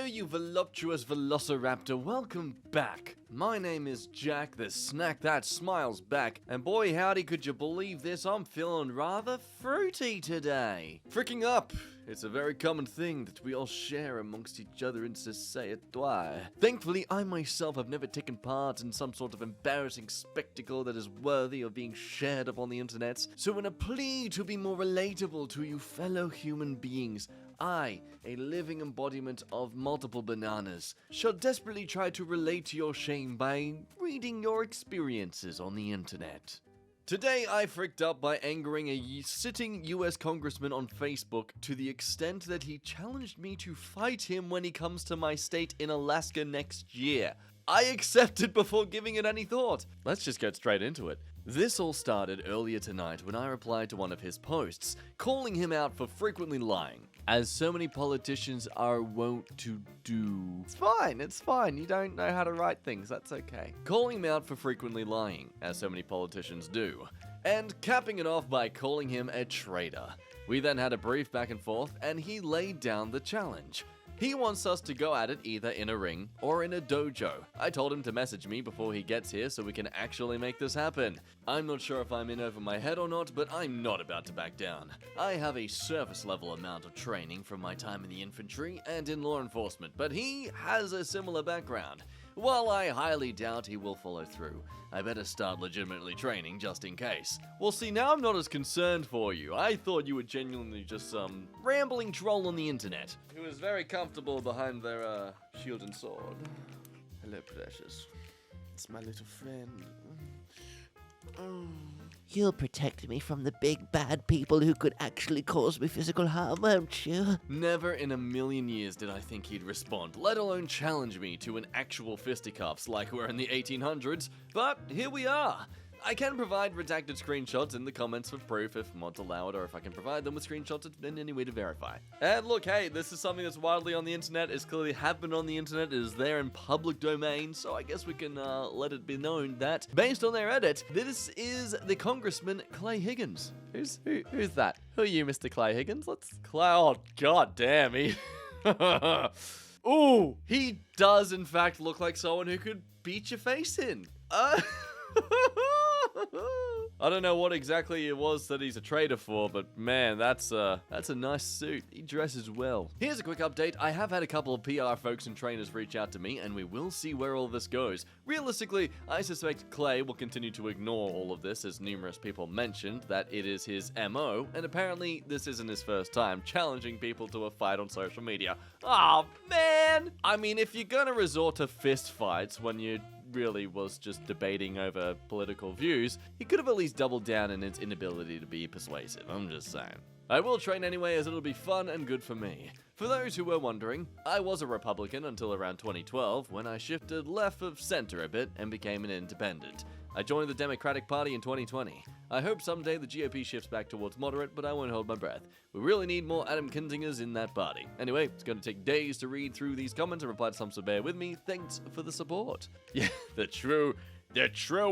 Hello, you voluptuous velociraptor, welcome back. My name is Jack, the snack that smiles back, and boy howdy could you believe this, I'm feeling rather fruity today. Fricking up! It's a very common thing that we all share amongst each other in society. Thankfully, I myself have never taken part in some sort of embarrassing spectacle that is worthy of being shared upon the internet. So in a plea to be more relatable to you fellow human beings, I, a living embodiment of multiple bananas, shall desperately try to relate to your shame by reading your experiences on the internet. Today, I fricked up by angering a sitting US congressman on Facebook to the extent that he challenged me to fight him when he comes to my state in Alaska next year. I accepted before giving it any thought. Let's just get straight into it. This all started earlier tonight when I replied to one of his posts, calling him out for frequently lying, as so many politicians are wont to do. It's fine, you don't know how to write things, that's okay. Calling him out for frequently lying, as so many politicians do, and capping it off by calling him a traitor. We then had a brief back and forth, and he laid down the challenge. He wants us to go at it either in a ring or in a dojo. I told him to message me before he gets here so we can actually make this happen. I'm not sure if I'm in over my head or not, but I'm not about to back down. I have a surface level amount of training from my time in the infantry and in law enforcement, but he has a similar background. While I highly doubt he will follow through, I better start legitimately training just in case. Well, see, now I'm not as concerned for you. I thought you were genuinely just some rambling troll on the internet who is very comfortable behind their shield and sword. Hello, precious. It's my little friend. You'll protect me from the big bad people who could actually cause me physical harm, won't you? Never in a million years did I think he'd respond, let alone challenge me to an actual fisticuffs like we're in the 1800s, but here we are. I can provide redacted screenshots in the comments for proof if mods allow it, or if I can provide them with screenshots in any way to verify. And look, hey, this is something that's widely on the internet, is clearly happened on the internet, is there in public domain, so I guess we can let it be known that, based on their edit, this is the Congressman Clay Higgins. Who's that? Who are you, Mr. Clay Higgins? Oh, god damn, he... Ooh, he does in fact look like someone who could beat your face in. I don't know what exactly it was that he's a traitor for, but man, that's a nice suit. He dresses well. Here's a quick update. I have had a couple of PR folks and trainers reach out to me, and we will see where all this goes. Realistically, I suspect Clay will continue to ignore all of this, as numerous people mentioned that it is his MO, and apparently this isn't his first time challenging people to a fight on social media. Oh man! I mean, if you're gonna resort to fist fights when you really was just debating over political views, he could have at least doubled down in his inability to be persuasive, I'm just saying. I will train anyway, as it'll be fun and good for me. For those who were wondering, I was a Republican until around 2012, when I shifted left of center a bit and became an independent. I joined the Democratic Party in 2020. I hope someday the GOP shifts back towards moderate, but I won't hold my breath. We really need more Adam Kinzingers in that party. Anyway, it's going to take days to read through these comments and reply to some, so bear with me. Thanks for the support. Yeah, the true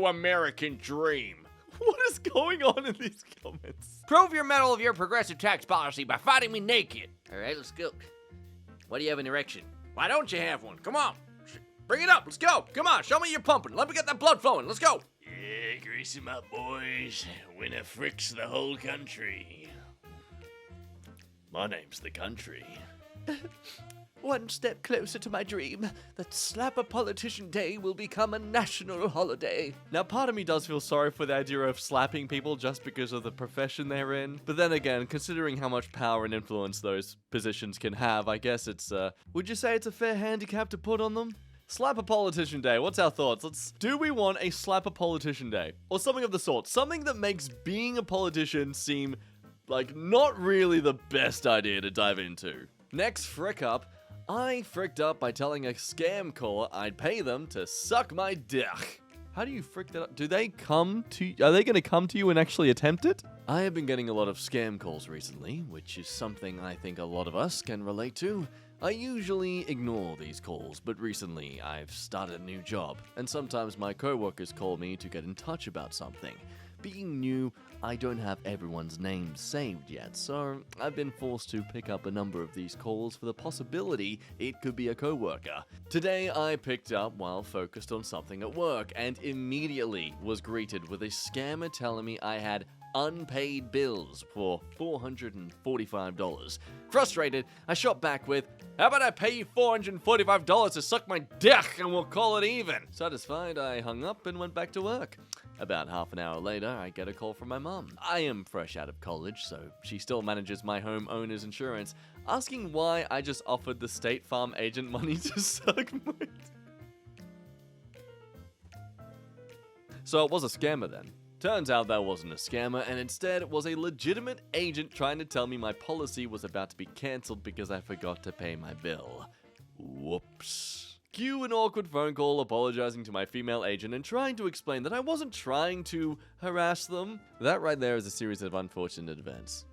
American dream. What is going on in these comments? Prove your mettle of your progressive tax policy by fighting me naked. All right, let's go. Why do you have an erection? Why don't you have one? Come on. Bring it up. Let's go. Come on. Show me you're pumping. Let me get that blood flowing. Let's go. Yeah, grease 'em up, boys. Winner fricks the whole country. My name's the country. One step closer to my dream, that Slap a Politician Day will become a national holiday. Now, part of me does feel sorry for the idea of slapping people just because of the profession they're in. But then again, considering how much power and influence those positions can have, I guess it's, would you say it's a fair handicap to put on them? Slap a Politician Day. What's our thoughts? Do we want a Slap a Politician Day? Or something of the sort. Something that makes being a politician seem like not really the best idea to dive into. Next frick up. I fricked up by telling a scam caller I'd pay them to suck my dick. How do you frick that up? Are they going to come to you and actually attempt it? I have been getting a lot of scam calls recently, which is something I think a lot of us can relate to. I usually ignore these calls, but recently I've started a new job, and sometimes my coworkers call me to get in touch about something. being new, I don't have everyone's names saved yet, so I've been forced to pick up a number of these calls for the possibility it could be a coworker. Today I picked up while focused on something at work and immediately was greeted with a scammer telling me I had unpaid bills for $445. Frustrated, I shot back with, "How about I pay you $445 to suck my dick and we'll call it even?" Satisfied, I hung up and went back to work. About half an hour later, I get a call from my mum. I am fresh out of college, so she still manages my homeowner's insurance, asking why I just offered the State Farm agent money to suck my dick. So it was a scammer then. Turns out that wasn't a scammer, and instead it was a legitimate agent trying to tell me my policy was about to be cancelled because I forgot to pay my bill. Whoops. Cue an awkward phone call apologizing to my female agent and trying to explain that I wasn't trying to harass them. That right there is a series of unfortunate events.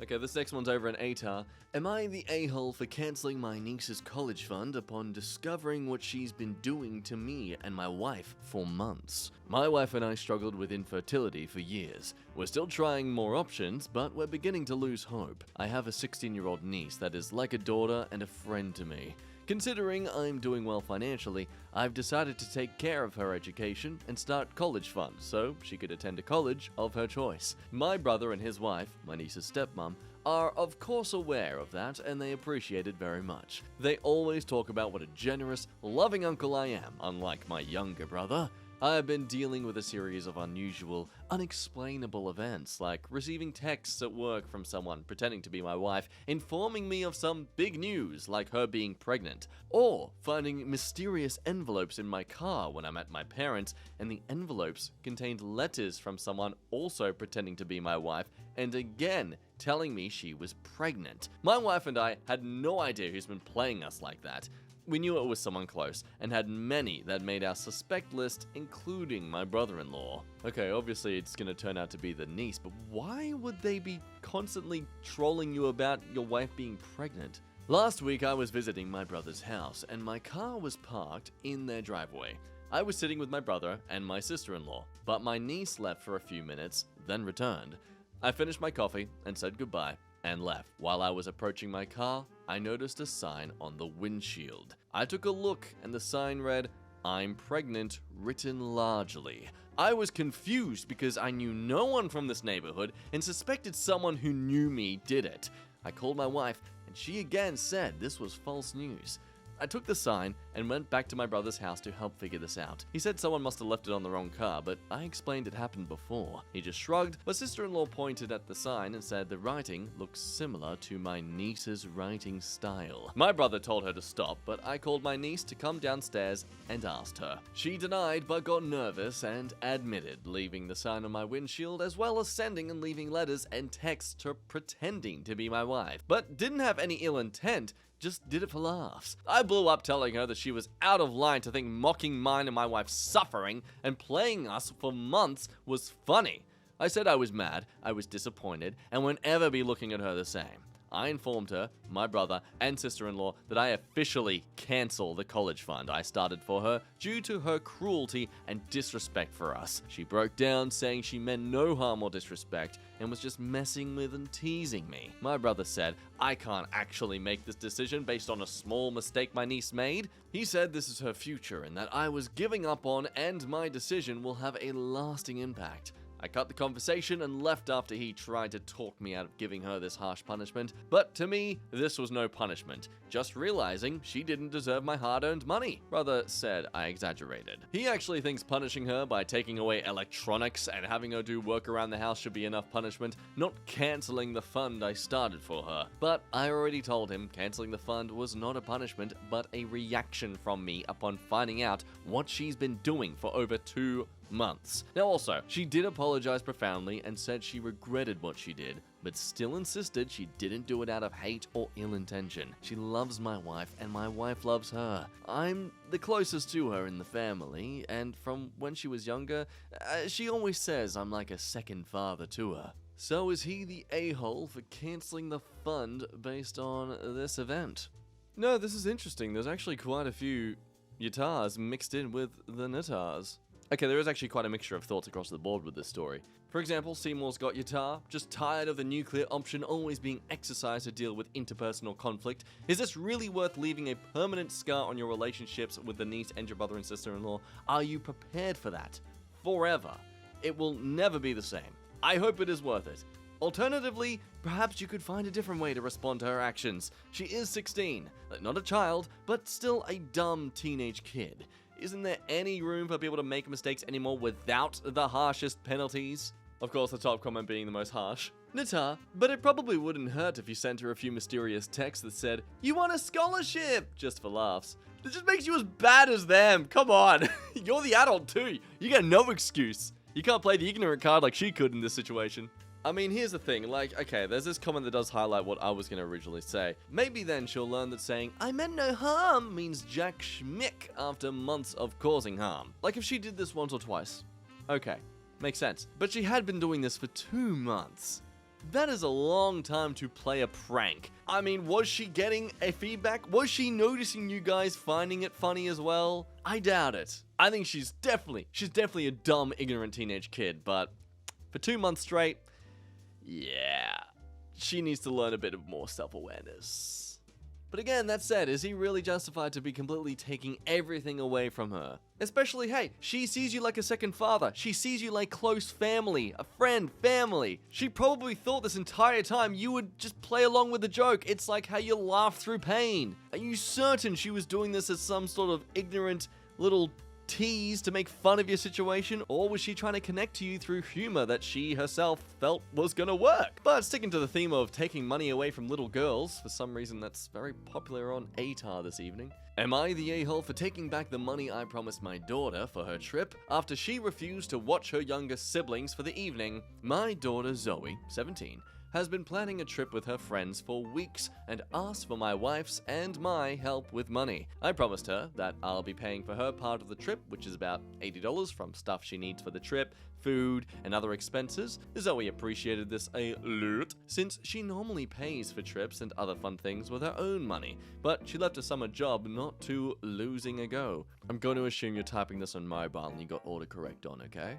Okay, this next one's over in AITA. Am I the a-hole for cancelling my niece's college fund upon discovering what she's been doing to me and my wife for months? My wife and I struggled with infertility for years. We're still trying more options, but we're beginning to lose hope. I have a 16-year-old niece that is like a daughter and a friend to me. Considering I'm doing well financially, I've decided to take care of her education and start college funds so she could attend a college of her choice. My brother and his wife, my niece's stepmom, are of course aware of that and they appreciate it very much. They always talk about what a generous, loving uncle I am, unlike my younger brother. I have been dealing with a series of unusual, unexplainable events, like receiving texts at work from someone pretending to be my wife, informing me of some big news, like her being pregnant, or finding mysterious envelopes in my car when I'm at my parents', and the envelopes contained letters from someone also pretending to be my wife, and again, telling me she was pregnant. My wife and I had no idea who's been playing us like that. We knew it was someone close, and had many that made our suspect list, including my brother-in-law. Okay, obviously it's gonna turn out to be the niece, but why would they be constantly trolling you about your wife being pregnant? Last week I was visiting my brother's house, and my car was parked in their driveway. I was sitting with my brother and my sister-in-law, but my niece left for a few minutes, then returned. I finished my coffee and said goodbye, and left. While I was approaching my car, I noticed a sign on the windshield. I took a look and the sign read, "I'm pregnant," written largely. I was confused because I knew no one from this neighborhood and suspected someone who knew me did it. I called my wife and she again said this was false news. I took the sign and went back to my brother's house to help figure this out. He said someone must have left it on the wrong car, but I explained it happened before. He just shrugged. My sister-in-law pointed at the sign and said the writing looks similar to my niece's writing style. My brother told her to stop, but I called my niece to come downstairs and asked her. She denied but got nervous and admitted leaving the sign on my windshield as well as sending and leaving letters and texts to pretending to be my wife, but didn't have any ill intent. Just did it for laughs. I blew up telling her that she was out of line to think mocking mine and my wife's suffering and playing us for months was funny. I said I was mad, I was disappointed, and won't ever be looking at her the same. I informed her, my brother, and sister-in-law that I officially cancel the college fund I started for her due to her cruelty and disrespect for us. She broke down saying she meant no harm or disrespect and was just messing with and teasing me. My brother said, I can't actually make this decision based on a small mistake my niece made. He said this is her future and that I was giving up on and my decision will have a lasting impact. I cut the conversation and left after he tried to talk me out of giving her this harsh punishment, but to me, this was no punishment, just realizing she didn't deserve my hard-earned money. Brother said I exaggerated. He actually thinks punishing her by taking away electronics and having her do work around the house should be enough punishment, not canceling the fund I started for her. But I already told him canceling the fund was not a punishment, but a reaction from me upon finding out what she's been doing for over 2 months. Now also, she did apologize profoundly and said she regretted what she did, but still insisted she didn't do it out of hate or ill intention. She loves my wife and my wife loves her. I'm the closest to her in the family, and from when she was younger, she always says I'm like a second father to her. So is he the a-hole for canceling the fund based on this event? No, this is interesting. There's actually quite a few yatars mixed in with the natars. Okay, there is actually quite a mixture of thoughts across the board with this story. For example, Seymour's got Yatar, just tired of the nuclear option always being exercised to deal with interpersonal conflict. Is this really worth leaving a permanent scar on your relationships with the niece and your brother and sister-in-law? Are you prepared for that? Forever. It will never be the same. I hope it is worth it. Alternatively, perhaps you could find a different way to respond to her actions. She is 16, not a child, but still a dumb teenage kid. Isn't there any room for people to make mistakes anymore without the harshest penalties? Of course, the top comment being the most harsh. Nata, but it probably wouldn't hurt if you sent her a few mysterious texts that said, "You want a scholarship!" just for laughs. It just makes you as bad as them. Come on. You're the adult too. You get no excuse. You can't play the ignorant card like she could in this situation. I mean, here's the thing, like, okay, there's this comment that does highlight what I was going to originally say. Maybe then she'll learn that saying, "I meant no harm," means Jack Schmick after months of causing harm. Like if she did this once or twice. Okay, makes sense. But she had been doing this for 2 months. That is a long time to play a prank. I mean, was she getting a feedback? Was she noticing you guys finding it funny as well? I doubt it. I think she's definitely a dumb, ignorant teenage kid, but for 2 months straight, yeah, she needs to learn a bit of more self-awareness. But again, that said, is he really justified to be completely taking everything away from her? Especially, hey, she sees you like a second father. She sees you like close family, a friend, family. She probably thought this entire time you would just play along with the joke. It's like how you laugh through pain. Are you certain she was doing this as some sort of ignorant little tease to make fun of your situation, or was she trying to connect to you through humor that she herself felt was gonna work? But sticking to the theme of taking money away from little girls, for some reason that's very popular on AITA this evening. Am I the a-hole for taking back the money I promised my daughter for her trip after she refused to watch her younger siblings for the evening? My daughter Zoe, 17, has been planning a trip with her friends for weeks and asked for my wife's and my help with money. I promised her that I'll be paying for her part of the trip, which is about $80 from stuff she needs for the trip, food, and other expenses. Zoe appreciated this a lot, since she normally pays for trips and other fun things with her own money, but she left a summer job not too losing a go. I'm going to assume you're typing this on mobile and you got autocorrect on, okay?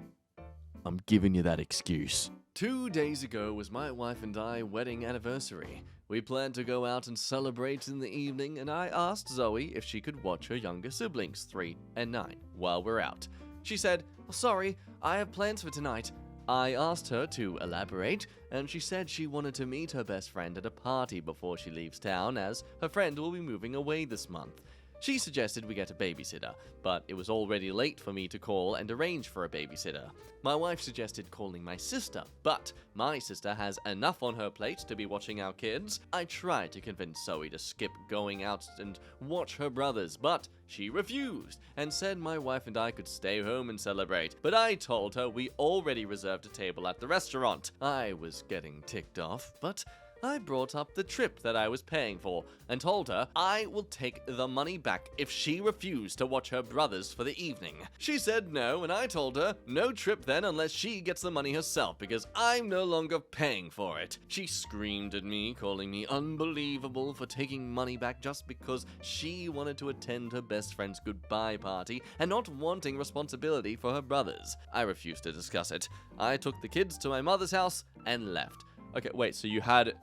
I'm giving you that excuse. 2 days ago was my wife and I wedding anniversary. We planned to go out and celebrate in the evening, and I asked Zoe if she could watch her younger siblings, 3 and 9, while we're out. She said, "Sorry, I have plans for tonight." I asked her to elaborate, and she said she wanted to meet her best friend at a party before she leaves town, as her friend will be moving away this month. She suggested we get a babysitter, but it was already late for me to call and arrange for a babysitter. My wife suggested calling my sister, but my sister has enough on her plate to be watching our kids. I tried to convince Zoe to skip going out and watch her brothers, but she refused and said my wife and I could stay home and celebrate. But I told her we already reserved a table at the restaurant. I was getting ticked off, but I brought up the trip that I was paying for and told her I will take the money back if she refused to watch her brothers for the evening. She said no, and I told her no trip then unless she gets the money herself because I'm no longer paying for it. She screamed at me, calling me unbelievable for taking money back just because she wanted to attend her best friend's goodbye party and not wanting responsibility for her brothers. I refused to discuss it. I took the kids to my mother's house and left. Okay, wait, so you had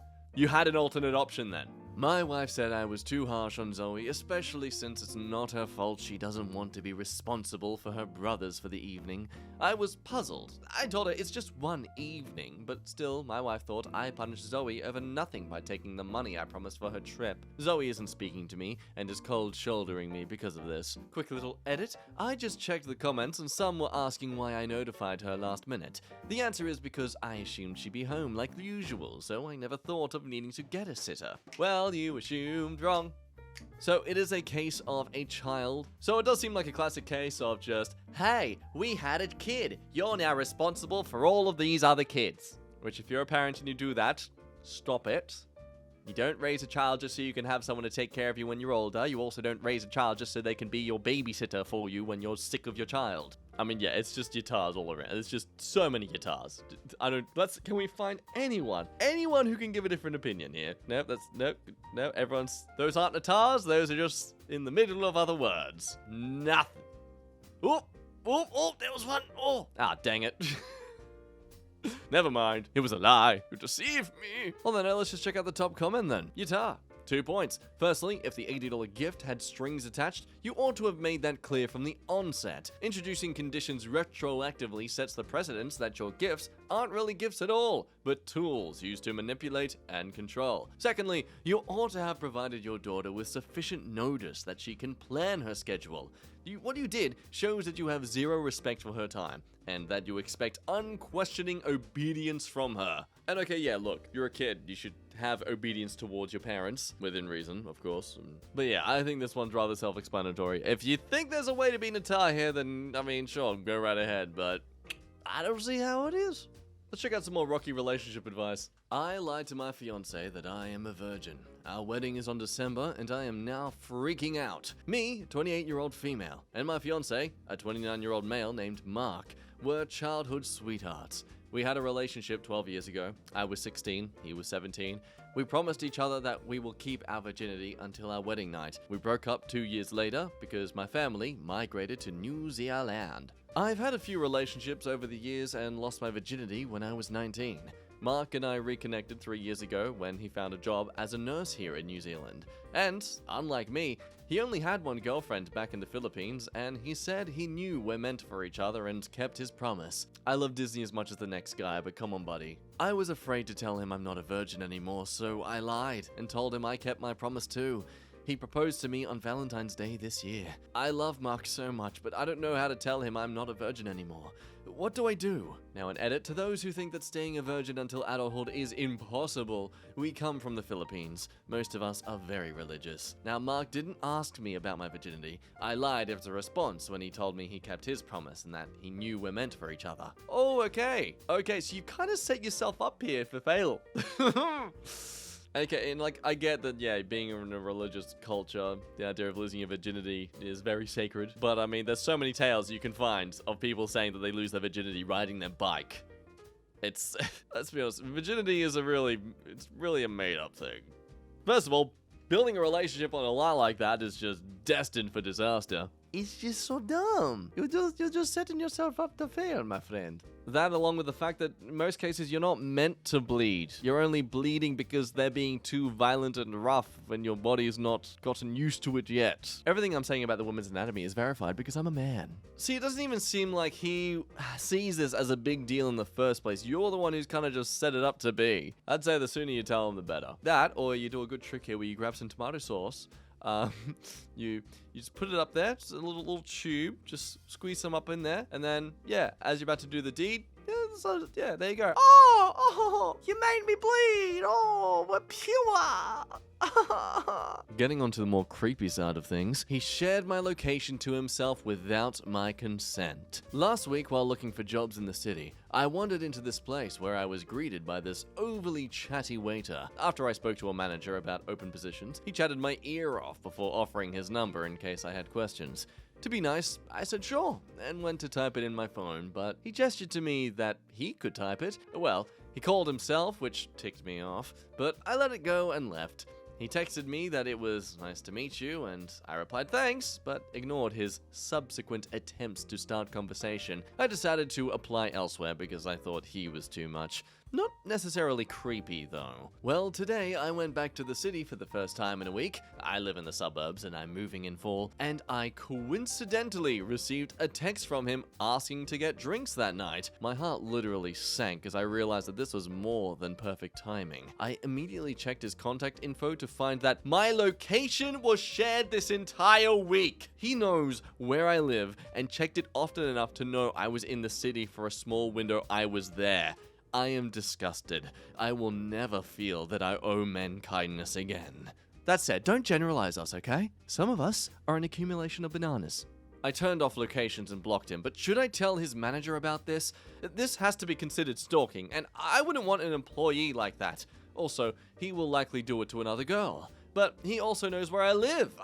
an alternate option then? My wife said I was too harsh on Zoe, especially since it's not her fault she doesn't want to be responsible for her brothers for the evening. I was puzzled. I told her it's just one evening, but still, my wife thought I punished Zoe over nothing by taking the money I promised for her trip. Zoe isn't speaking to me and is cold-shouldering me because of this. Quick little edit, I just checked the comments and some were asking why I notified her last minute. The answer is because I assumed she'd be home like usual, so I never thought of needing to get a sitter. Well, you assumed wrong. So it is a case of a child. So it does seem like a classic case of just, hey, we had a kid. You're now responsible for all of these other kids. Which if you're a parent and you do that, stop it. You don't raise a child just so you can have someone to take care of you when you're older. You also don't raise a child just so they can be your babysitter for you when you're sick of your child. I mean, yeah, it's just guitars all around. There's just so many guitars. Can we find anyone who can give a different opinion here? No, those aren't guitars. Those are just in the middle of other words. Nothing. Oh, Oh, there was one. Oh. Ah, dang it. Never mind. It was a lie. You deceived me. Well, then, let's just check out the top comment then. Yatta. 2 points. Firstly, if the $80 gift had strings attached, you ought to have made that clear from the onset. Introducing conditions retroactively sets the precedence that your gifts aren't really gifts at all, but tools used to manipulate and control. Secondly, you ought to have provided your daughter with sufficient notice that she can plan her schedule. What you did shows that you have zero respect for her time, and that you expect unquestioning obedience from her. And okay, yeah, look, you're a kid. You should have obedience towards your parents, within reason, of course. But yeah, I think this one's rather self-explanatory. If you think there's a way to be Natar here, then, I mean, sure, go right ahead, but I don't see how it is. Let's check out some more rocky relationship advice. I lied to my fiancé that I am a virgin. Our wedding is on December, and I am now freaking out. Me, 28-year-old female, and my fiancé, a 29-year-old male named Mark, were childhood sweethearts. We had a relationship 12 years ago. I was 16, he was 17. We promised each other that we will keep our virginity until our wedding night. We broke up 2 years later because my family migrated to New Zealand. I've had a few relationships over the years and lost my virginity when I was 19. Mark and I reconnected 3 years ago when he found a job as a nurse here in New Zealand. And, unlike me, he only had one girlfriend back in the Philippines, and he said he knew we're meant for each other and kept his promise. I love Disney as much as the next guy, but come on, buddy. I was afraid to tell him I'm not a virgin anymore, so I lied and told him I kept my promise too. He proposed to me on Valentine's Day this year. I love Mark so much, but I don't know how to tell him I'm not a virgin anymore. What do I do? Now, an edit to those who think that staying a virgin until adulthood is impossible. We come from the Philippines. Most of us are very religious. Now, Mark didn't ask me about my virginity. I lied as a response when he told me he kept his promise and that he knew we're meant for each other. Oh, okay. Okay, so you kind of set yourself up here for fail. Okay, and like, I get that, yeah, being in a religious culture, the idea of losing your virginity is very sacred. But I mean, there's so many tales you can find of people saying that they lose their virginity riding their bike. It's, let's be honest, virginity is it's really a made-up thing. First of all, building a relationship on a lie like that is just destined for disaster. It's just so dumb. You're just setting yourself up to fail, my friend. That, along with the fact that in most cases you're not meant to bleed. You're only bleeding because they're being too violent and rough when your body's not gotten used to it yet. Everything I'm saying about the woman's anatomy is verified because I'm a man. See, it doesn't even seem like he sees this as a big deal in the first place. You're the one who's kind of just set it up to be. I'd say the sooner you tell him, the better. That, or you do a good trick here where you grab some tomato sauce. You just put it up there, just a little tube, just squeeze some up in there, and then, yeah, as you're about to do the deed, yeah, there you go. Oh, you made me bleed. Oh, we're pure. Getting onto the more creepy side of things, he shared my location to himself without my consent. Last week, while looking for jobs in the city, I wandered into this place where I was greeted by this overly chatty waiter. After I spoke to a manager about open positions, he chatted my ear off before offering his number in case I had questions. To be nice, I said sure, and went to type it in my phone, but he gestured to me that he could type it. Well, he called himself, which ticked me off, but I let it go and left. He texted me that it was nice to meet you, and I replied thanks, but ignored his subsequent attempts to start conversation. I decided to apply elsewhere because I thought he was too much. Not necessarily creepy, though. Well, today I went back to the city for the first time in a week. I live in the suburbs and I'm moving in fall, and I coincidentally received a text from him asking to get drinks that night. My heart literally sank as I realized that this was more than perfect timing. I immediately checked his contact info to find that my location was shared this entire week. He knows where I live and checked it often enough to know I was in the city for a small window I was there. I am disgusted. I will never feel that I owe men kindness again. That said, don't generalize us, okay? Some of us are an accumulation of bananas. I turned off locations and blocked him, but should I tell his manager about this? This has to be considered stalking, and I wouldn't want an employee like that. Also, he will likely do it to another girl. But he also knows where I live.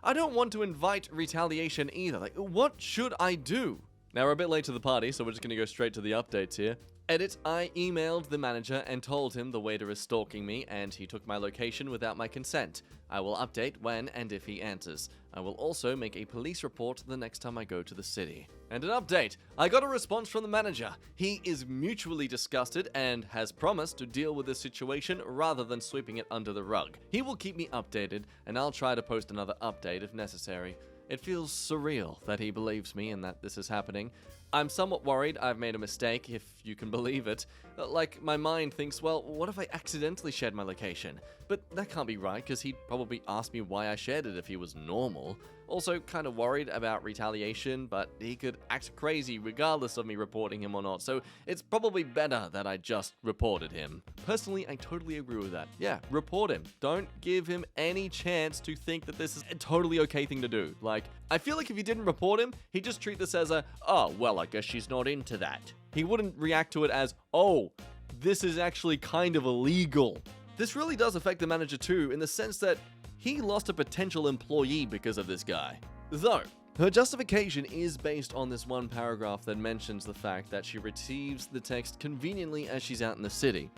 I don't want to invite retaliation either. Like, what should I do? Now, we're a bit late to the party, so we're just going to go straight to the updates here. Edit, I emailed the manager and told him the waiter is stalking me and he took my location without my consent. I will update when and if he answers. I will also make a police report the next time I go to the city. And an update, I got a response from the manager. He is mutually disgusted and has promised to deal with this situation rather than sweeping it under the rug. He will keep me updated and I'll try to post another update if necessary. It feels surreal that he believes me and that this is happening. I'm somewhat worried I've made a mistake, if you can believe it. Like, my mind thinks, well, what if I accidentally shared my location? But that can't be right, because he'd probably ask me why I shared it if he was normal. Also, kind of worried about retaliation, but he could act crazy regardless of me reporting him or not, so it's probably better that I just reported him. Personally, I totally agree with that. Yeah, report him. Don't give him any chance to think that this is a totally okay thing to do. Like, I feel like if you didn't report him, he'd just treat this as a, oh, well, I guess she's not into that. He wouldn't react to it as, oh, this is actually kind of illegal. This really does affect the manager too, in the sense that he lost a potential employee because of this guy. Though, her justification is based on this one paragraph that mentions the fact that she receives the text conveniently as she's out in the city.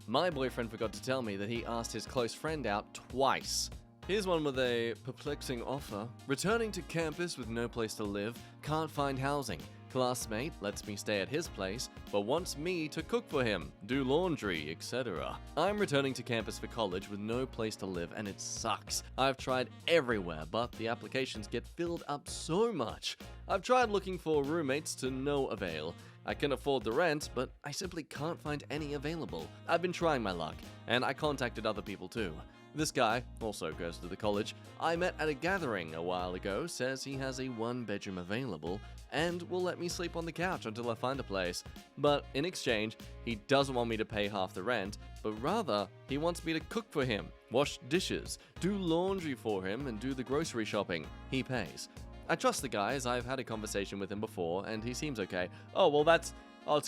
My boyfriend forgot to tell me that he asked his close friend out twice. Here's one with a perplexing offer. Returning to campus with no place to live, can't find housing. Classmate lets me stay at his place, but wants me to cook for him, do laundry, etc. I'm returning to campus for college with no place to live and it sucks. I've tried everywhere, but the applications get filled up so much. I've tried looking for roommates to no avail. I can afford the rent, but I simply can't find any available. I've been trying my luck, and I contacted other people too. This guy also goes to the college I met at a gathering a while ago, says he has a 1-bedroom available and will let me sleep on the couch until I find a place. But in exchange, he doesn't want me to pay half the rent, but rather he wants me to cook for him, wash dishes, do laundry for him, and do the grocery shopping. He pays. I trust the guy as I've had a conversation with him before and he seems okay. Oh, well that's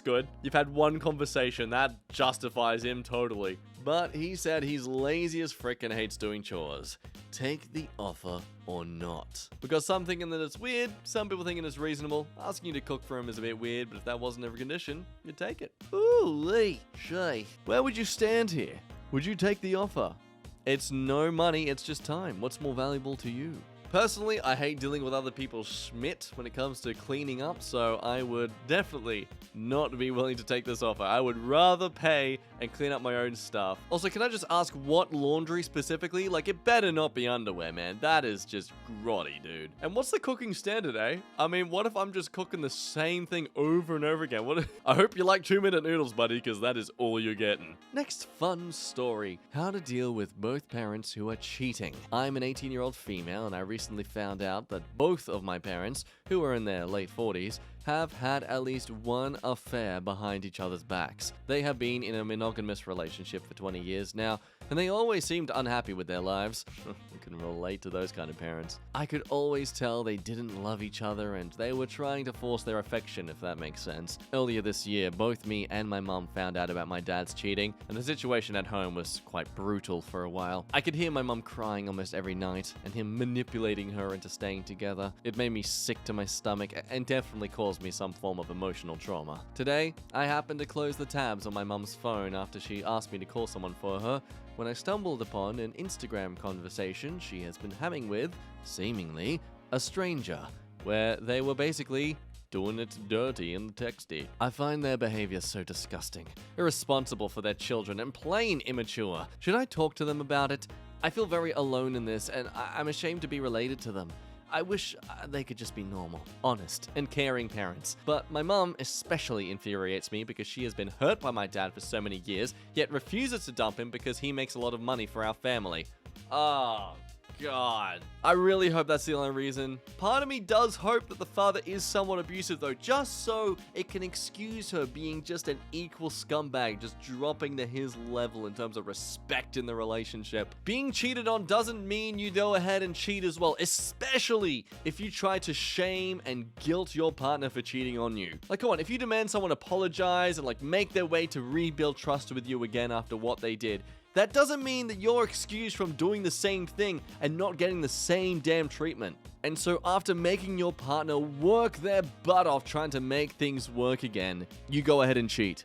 good. You've had one conversation. That justifies him totally. But he said he's lazy as frick and hates doing chores. Take the offer or not. Because some thinking that it's weird, some people thinking it's reasonable. Asking you to cook for him is a bit weird, but if that wasn't ever a condition, you'd take it. Ooh, Lee, Shay. Where would you stand here? Would you take the offer? It's no money, it's just time. What's more valuable to you? Personally, I hate dealing with other people's schmitt when it comes to cleaning up, so I would definitely not be willing to take this offer. I would rather pay and clean up my own stuff. Also, can I just ask what laundry specifically? Like, it better not be underwear, man. That is just grotty, dude. And what's the cooking standard, eh? I mean, what if I'm just cooking the same thing over and over again? I hope you like 2-minute noodles, buddy, because that is all you're getting. Next fun story. How to deal with both parents who are cheating. I'm an 18-year-old female, and I recently found out that both of my parents, who are in their late 40s, have had at least one affair behind each other's backs. They have been in a monogamous relationship for 20 years now, and they always seemed unhappy with their lives. I can relate to those kind of parents. I could always tell they didn't love each other and they were trying to force their affection, if that makes sense. Earlier this year, both me and my mum found out about my dad's cheating, and the situation at home was quite brutal for a while. I could hear my mum crying almost every night, and him manipulating her into staying together. It made me sick to my stomach and definitely caused me some form of emotional trauma. Today, I happened to close the tabs on my mum's phone after she asked me to call someone for her, when I stumbled upon an Instagram conversation she has been having with, seemingly, a stranger, where they were basically doing it dirty and texty. I find their behavior so disgusting, irresponsible for their children, and plain immature. Should I talk to them about it? I feel very alone in this, and I'm ashamed to be related to them. I wish they could just be normal, honest, and caring parents. But my mum especially infuriates me because she has been hurt by my dad for so many years, yet refuses to dump him because he makes a lot of money for our family. Oh, God. I really hope that's the only reason. Part of me does hope that the father is somewhat abusive though, just so it can excuse her being just an equal scumbag, just dropping to his level in terms of respect in the relationship. Being cheated on doesn't mean you go ahead and cheat as well, especially if you try to shame and guilt your partner for cheating on you. Like, come on, if you demand someone apologize and like make their way to rebuild trust with you again after what they did, that doesn't mean that you're excused from doing the same thing and not getting the same damn treatment. And so after making your partner work their butt off trying to make things work again, you go ahead and cheat.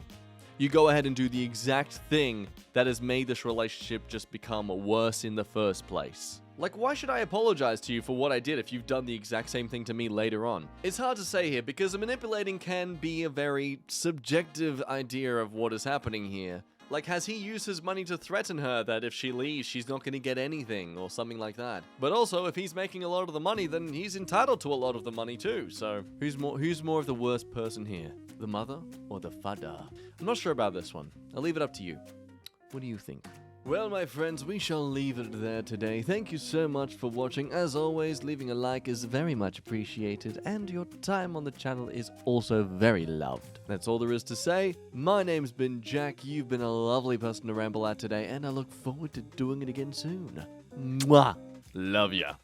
you go ahead and do the exact thing that has made this relationship just become worse in the first place. Like, why should I apologize to you for what I did if you've done the exact same thing to me later on? It's hard to say here because manipulating can be a very subjective idea of what is happening here. Like, has he used his money to threaten her that if she leaves, she's not going to get anything or something like that? But also, if he's making a lot of the money, then he's entitled to a lot of the money too. So, who's more of the worst person here? The mother or the father? I'm not sure about this one. I'll leave it up to you. What do you think? Well, my friends, we shall leave it there today. Thank you so much for watching. As always, leaving a like is very much appreciated, and your time on the channel is also very loved. That's all there is to say. My name's been Jack. You've been a lovely person to ramble at today, and I look forward to doing it again soon. Mwah! Love ya.